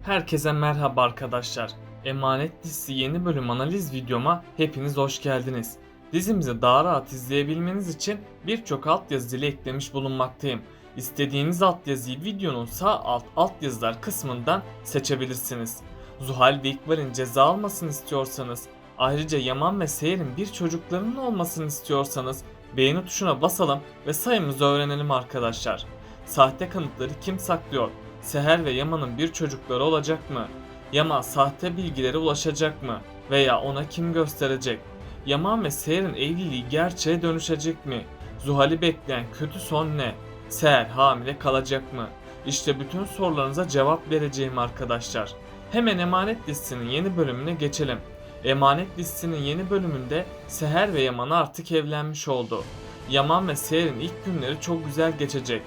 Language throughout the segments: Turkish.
Herkese merhaba arkadaşlar. Emanet dizisi yeni bölüm analiz videoma hepiniz hoş geldiniz. Dizimizi daha rahat izleyebilmeniz için birçok altyazı ile eklemiş bulunmaktayım. İstediğiniz altyazıyı videonun sağ alt altyazılar kısmından seçebilirsiniz. Zuhal ve İkbal'in ceza almasını istiyorsanız, ayrıca Yaman ve Seher'in bir çocuklarının olmasını istiyorsanız beğeni tuşuna basalım ve sayımızı öğrenelim arkadaşlar. Sahte kanıtları kim saklıyor? Seher ve Yaman'ın bir çocukları olacak mı? Yaman sahte bilgilere ulaşacak mı? Veya ona kim gösterecek? Yaman ve Seher'in evliliği gerçeğe dönüşecek mi? Zuhal'i bekleyen kötü son ne? Seher hamile kalacak mı? İşte bütün sorularınıza cevap vereceğim arkadaşlar. Hemen Emanet dizisinin yeni bölümüne geçelim. Emanet dizisinin yeni bölümünde Seher ve Yaman artık evlenmiş oldu. Yaman ve Seher'in ilk günleri çok güzel geçecek.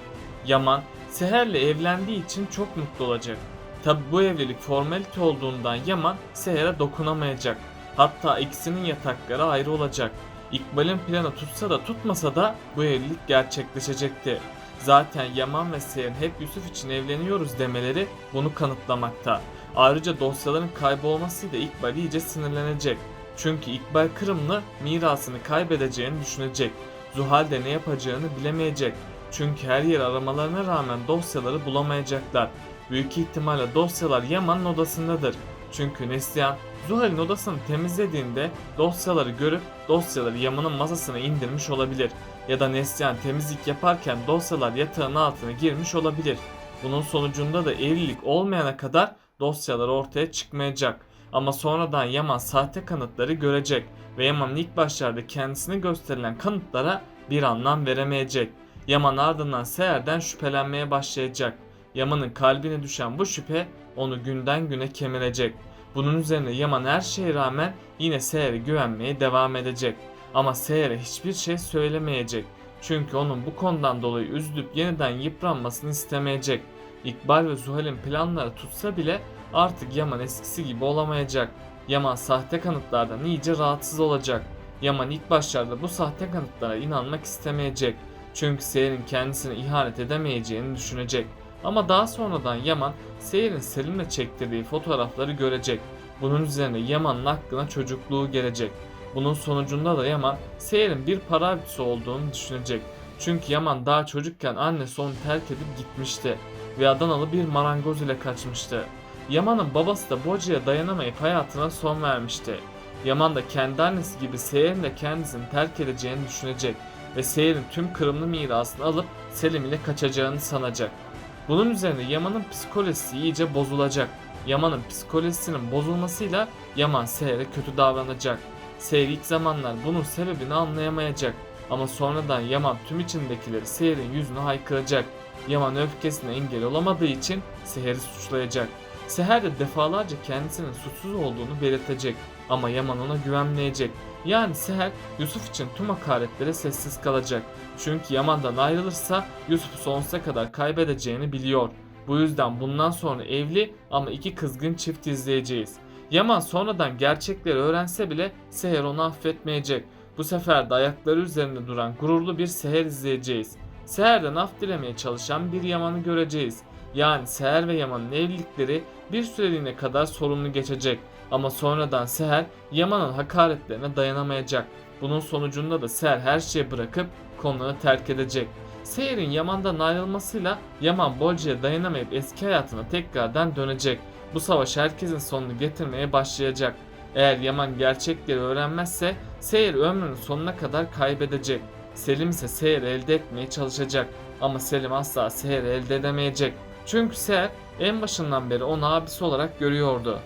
Yaman Seher'le evlendiği için çok mutlu olacak. Tabi bu evlilik formalite olduğundan Yaman Seher'e dokunamayacak. Hatta ikisinin yatakları ayrı olacak. İkbal'in planı tutsa da tutmasa da bu evlilik gerçekleşecekti. Zaten Yaman ve Seher hep Yusuf için evleniyoruz demeleri bunu kanıtlamakta. Ayrıca dosyaların kaybolmasıyla İkbal iyice sinirlenecek. Çünkü İkbal Kırımlı mirasını kaybedeceğini düşünecek. Zuhal de ne yapacağını bilemeyecek. Çünkü her yer aramalarına rağmen dosyaları bulamayacaklar. Büyük ihtimalle dosyalar Yaman'ın odasındadır. Çünkü Neslihan Zuhal'in odasını temizlediğinde dosyaları görüp dosyaları Yaman'ın masasına indirmiş olabilir. Ya da Neslihan temizlik yaparken dosyalar yatağın altına girmiş olabilir. Bunun sonucunda da evlilik olmayana kadar dosyalar ortaya çıkmayacak. Ama sonradan Yaman sahte kanıtları görecek ve Yaman'ın ilk başlarda kendisine gösterilen kanıtlara bir anlam veremeyecek. Yaman ardından Seher'den şüphelenmeye başlayacak. Yaman'ın kalbine düşen bu şüphe onu günden güne kemirecek. Bunun üzerine Yaman her şeye rağmen yine Seher'e güvenmeye devam edecek. Ama Seher'e hiçbir şey söylemeyecek. Çünkü onun bu konudan dolayı üzülüp yeniden yıpranmasını istemeyecek. İkbal ve Zuhal'in planları tutsa bile artık Yaman eskisi gibi olamayacak. Yaman sahte kanıtlardan iyice rahatsız olacak. Yaman ilk başlarda bu sahte kanıtlara inanmak istemeyecek. Çünkü Seher'in kendisine ihanet edemeyeceğini düşünecek. Ama daha sonradan Yaman, Seher'in Selim'le çektirdiği fotoğrafları görecek. Bunun üzerine Yaman'ın aklına çocukluğu gelecek. Bunun sonucunda da Yaman, Seher'in bir para abisi olduğunu düşünecek. Çünkü Yaman daha çocukken annesi onu terk edip gitmişti ve Adanalı bir marangoz ile kaçmıştı. Yaman'ın babası da Boca'ya dayanamayıp hayatına son vermişti. Yaman da kendi annesi gibi Seher'in de kendisini terk edeceğini düşünecek ve Seher'in tüm Kırımlı mirasını alıp Selim ile kaçacağını sanacak. Bunun üzerine Yaman'ın psikolojisi iyice bozulacak. Yaman'ın psikolojisinin bozulmasıyla Yaman Seher'e kötü davranacak. Seher ilk zamanlar bunun sebebini anlayamayacak. Ama sonradan Yaman tüm içindekileri Seher'in yüzüne haykıracak. Yaman öfkesine engel olamadığı için Seher'i suçlayacak. Seher de defalarca kendisinin suçsuz olduğunu belirtecek. Ama Yaman ona güvenmeyecek. Yani Seher Yusuf için tüm hakaretlere sessiz kalacak. Çünkü Yaman'dan ayrılırsa Yusuf'u sonsuza kadar kaybedeceğini biliyor. Bu yüzden bundan sonra evli ama iki kızgın çift izleyeceğiz. Yaman sonradan gerçekleri öğrense bile Seher onu affetmeyecek. Bu sefer de ayakları üzerinde duran gururlu bir Seher izleyeceğiz. Seher'den af dilemeye çalışan bir Yaman'ı göreceğiz. Yani Seher ve Yaman'ın evlilikleri bir süreliğine kadar sorunlu geçecek. Ama sonradan Seher Yaman'ın hakaretlerine dayanamayacak. Bunun sonucunda da Seher her şeyi bırakıp konuları terk edecek. Seher'in Yaman'dan ayrılmasıyla Yaman Bolca'ya dayanamayıp eski hayatına tekrardan dönecek. Bu savaş herkesin sonunu getirmeye başlayacak. Eğer Yaman gerçekleri öğrenmezse Seher ömrünün sonuna kadar kaybedecek. Selim ise Seher'i elde etmeye çalışacak. Ama Selim asla Seher'i elde edemeyecek. Çünkü Seher en başından beri onu abisi olarak görüyordu.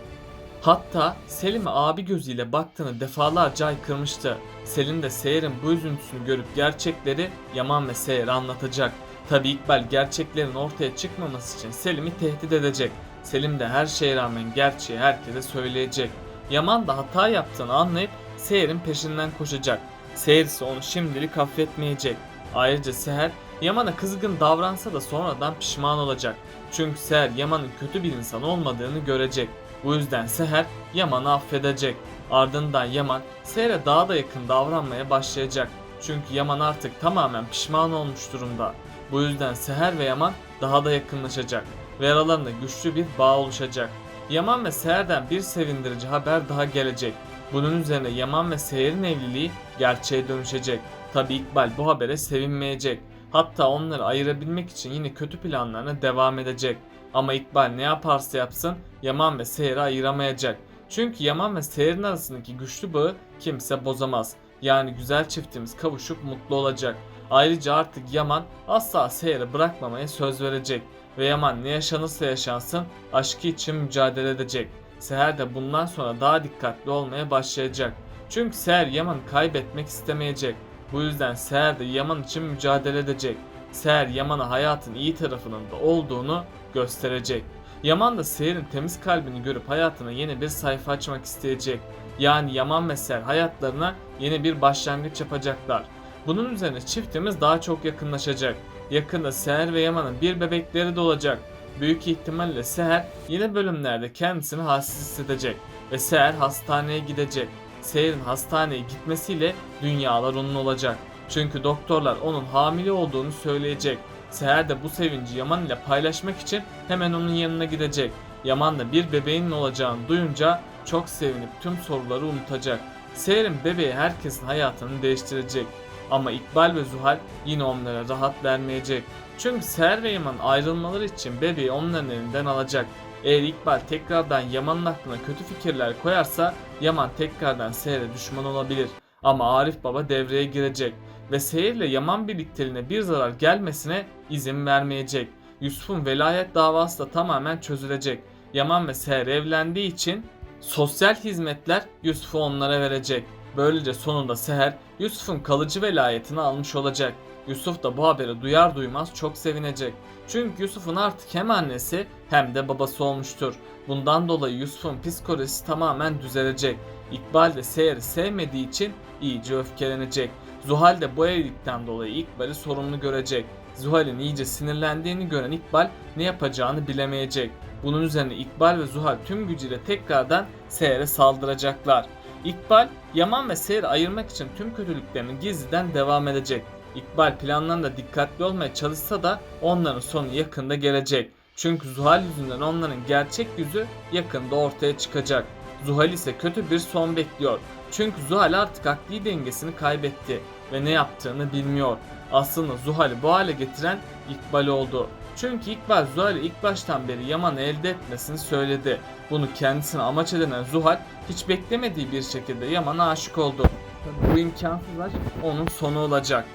Hatta Selim'e abi gözüyle baktığını defalarca haykırmıştı. Selim de Seher'in bu üzüntüsünü görüp gerçekleri Yaman ve Seher'e anlatacak. Tabi İkbal gerçeklerin ortaya çıkmaması için Selim'i tehdit edecek. Selim de her şeye rağmen gerçeği herkese söyleyecek. Yaman da hata yaptığını anlayıp Seher'in peşinden koşacak. Seher ise onu şimdilik affetmeyecek. Ayrıca Seher Yaman'a kızgın davransa da sonradan pişman olacak. Çünkü Seher Yaman'ın kötü bir insan olmadığını görecek. Bu yüzden Seher Yaman'ı affedecek. Ardından Yaman Seher'e daha da yakın davranmaya başlayacak. Çünkü Yaman artık tamamen pişman olmuş durumda. Bu yüzden Seher ve Yaman daha da yakınlaşacak ve aralarında güçlü bir bağ oluşacak. Yaman ve Seher'den bir sevindirici haber daha gelecek. Bunun üzerine Yaman ve Seher'in evliliği gerçeğe dönüşecek. Tabi İkbal bu habere sevinmeyecek. Hatta onları ayırabilmek için yine kötü planlarına devam edecek. Ama İkbal ne yaparsa yapsın Yaman ve Seher'i ayıramayacak. Çünkü Yaman ve Seher'in arasındaki güçlü bağı kimse bozamaz. Yani güzel çiftimiz kavuşup mutlu olacak. Ayrıca artık Yaman asla Seher'i bırakmamaya söz verecek. Ve Yaman ne yaşanırsa yaşansın aşkı için mücadele edecek. Seher de bundan sonra daha dikkatli olmaya başlayacak. Çünkü Seher Yaman'ı kaybetmek istemeyecek. Bu yüzden Seher de Yaman için mücadele edecek. Seher Yaman'a hayatın iyi tarafının da olduğunu gösterecek. Yaman da Seher'in temiz kalbini görüp hayatına yeni bir sayfa açmak isteyecek. Yani Yaman ve Seher hayatlarına yeni bir başlangıç yapacaklar. Bunun üzerine çiftimiz daha çok yakınlaşacak. Yakında Seher ve Yaman'ın bir bebekleri de olacak. Büyük ihtimalle Seher yeni bölümlerde kendisini halsiz hissedecek ve Seher hastaneye gidecek. Seher'in hastaneye gitmesiyle dünyalar onun olacak. Çünkü doktorlar onun hamile olduğunu söyleyecek. Seher de bu sevinci Yaman ile paylaşmak için hemen onun yanına gidecek. Yaman da bir bebeğinin olacağını duyunca çok sevinip tüm soruları unutacak. Seher'in bebeği herkesin hayatını değiştirecek. Ama İkbal ve Zuhal yine onlara rahat vermeyecek. Çünkü Seher ve Yaman ayrılmaları için bebeği onların elinden alacak. Eğer İkbal tekrardan Yaman'ın aklına kötü fikirler koyarsa Yaman tekrardan Seher'e düşman olabilir. Ama Arif Baba devreye girecek ve Seher ile Yaman birlikteliğine bir zarar gelmesine izin vermeyecek. Yusuf'un velayet davası da tamamen çözülecek. Yaman ve Seher evlendiği için sosyal hizmetler Yusuf'u onlara verecek. Böylece sonunda Seher Yusuf'un kalıcı velayetini almış olacak. Yusuf da bu haberi duyar duymaz çok sevinecek. Çünkü Yusuf'un artık hem annesi hem de babası olmuştur. Bundan dolayı Yusuf'un psikolojisi tamamen düzelecek. İkbal de Seher'i sevmediği için iyice öfkelenecek. Zuhal de bu evlilikten dolayı İkbal'i sorumlu görecek. Zuhal'in iyice sinirlendiğini gören İkbal ne yapacağını bilemeyecek. Bunun üzerine İkbal ve Zuhal tüm gücüyle tekrardan Seher'e saldıracaklar. İkbal, Yaman ve Seher'i ayırmak için tüm kötülüklerini gizliden devam edecek. İkbal planlarında dikkatli olmaya çalışsa da onların sonu yakında gelecek. Çünkü Zuhal yüzünden onların gerçek yüzü yakında ortaya çıkacak. Zuhal ise kötü bir son bekliyor. Çünkü Zuhal artık akli dengesini kaybetti ve ne yaptığını bilmiyor. Aslında Zuhal'i bu hale getiren İkbal oldu. Çünkü İkbal Zuhal'i ilk baştan beri Yaman'ı elde etmesini söyledi. Bunu kendisine amaç edinen Zuhal hiç beklemediği bir şekilde Yaman'a aşık oldu. Bu imkansız aşk onun sonu olacak.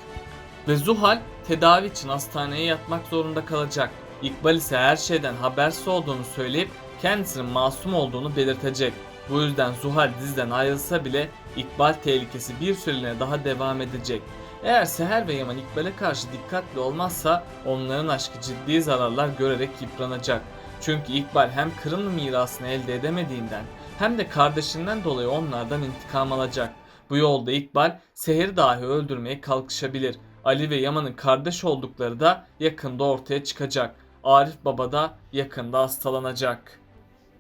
Ve Zuhal tedavi için hastaneye yatmak zorunda kalacak. İkbal ise her şeyden habersiz olduğunu söyleyip kendisinin masum olduğunu belirtecek. Bu yüzden Zuhal diziden ayrılsa bile İkbal tehlikesi bir süreliğine daha devam edecek. Eğer Seher ve Yaman İkbal'e karşı dikkatli olmazsa onların aşkı ciddi zararlar görerek yıpranacak. Çünkü İkbal hem Kırımlı mirasını elde edemediğinden hem de kardeşinden dolayı onlardan intikam alacak. Bu yolda İkbal Seher'i dahi öldürmeye kalkışabilir. Ali ve Yaman'ın kardeş oldukları da yakında ortaya çıkacak. Arif Baba da yakında hastalanacak.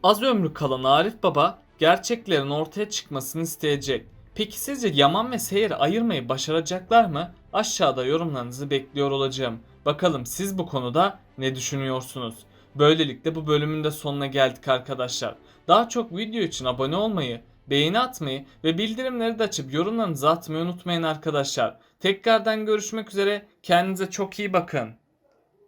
Az ömrü kalan Arif Baba gerçeklerin ortaya çıkmasını isteyecek. Peki sizce Yaman ve Seher'i ayırmayı başaracaklar mı? Aşağıda yorumlarınızı bekliyor olacağım. Bakalım siz bu konuda ne düşünüyorsunuz? Böylelikle bu bölümün de sonuna geldik arkadaşlar. Daha çok video için abone olmayı, beğeni atmayı ve bildirimleri de açıp yorumlarınızı atmayı unutmayın arkadaşlar. Tekrardan görüşmek üzere. Kendinize çok iyi bakın.